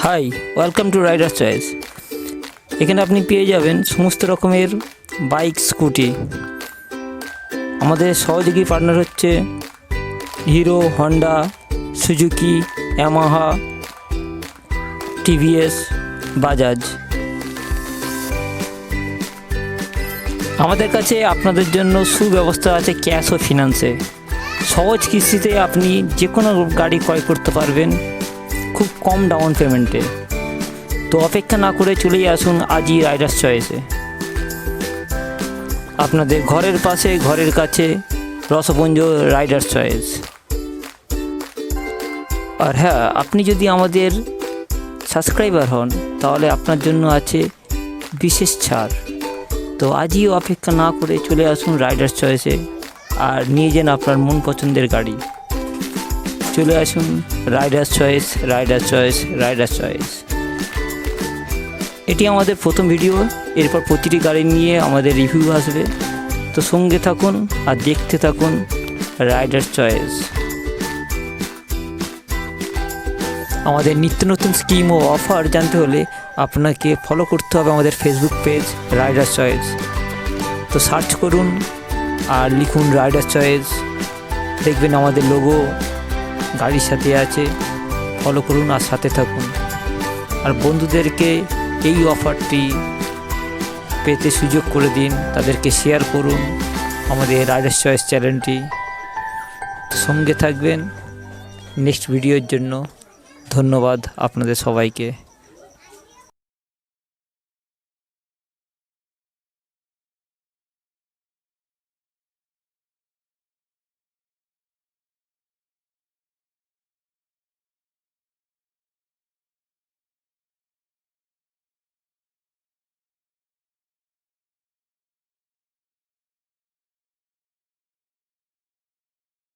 High, welcome to Rider Choice. এখানে আপনি পেয়ে যাবেন সমস্ত রকমের বাইক, স্কুটি। আমাদের সহযোগী পার্টনার হচ্ছে hero, Honda, Suzuki, Yamaha, TVS, Bajaj. আমাদের কাছে আপনাদের জন্য সুব্যবস্থা আছে ক্যাশ ও ফিনান্সে। সহজ কিস্তিতে আপনি যে কোনো গাড়ি ক্রয় করতে পারবেন খুব কম ডাউন পেমেন্টে। তো অপেক্ষা না করে চলেই আসুন আজই রাইডার্স চয়েসে। আপনাদের ঘরের পাশে, ঘরের কাছে রসপুঞ্জ রাইডার্স চয়েস। আর হ্যাঁ, আপনি যদি আমাদের সাবস্ক্রাইবার হন তাহলে আপনার জন্য আছে বিশেষ ছাড়। তো আজই অপেক্ষা না করে চলে আসুন রাইডার্স চয়েসে আর নিয়ে যান আপনার মন পছন্দের গাড়ি। চলে আসুন Riders choice, Riders choice, Riders choice. এটি আমাদের প্রথম ভিডিও। এরপর প্রতিটি গাড়ি নিয়ে আমাদের রিভিউ আসবে। তো সঙ্গে থাকুন আর দেখতে থাকুন রাইডার্স চয়েস। আমাদের নিত্য নতুন স্কিম ও অফার জানতে হলে আপনাকে ফলো করতে হবে আমাদের ফেসবুক পেজ রাইডার্স চয়েস। তো সার্চ করুন আর লিখুন রাইডার্স চয়েস, দেখবেন আমাদের লোগো গাড়ির সাথে আছে। ফলো করুন আর সাথে থাকুন। আর বন্ধুদেরকে এই অফারটি পেতে সুযোগ করে দিন, তাদেরকে শেয়ার করুন আমাদের রাইডার্স চয়েস চ্যানেলটি। সঙ্গে থাকবেন নেক্সট ভিডিওর জন্য। ধন্যবাদ আপনাদের সবাইকে।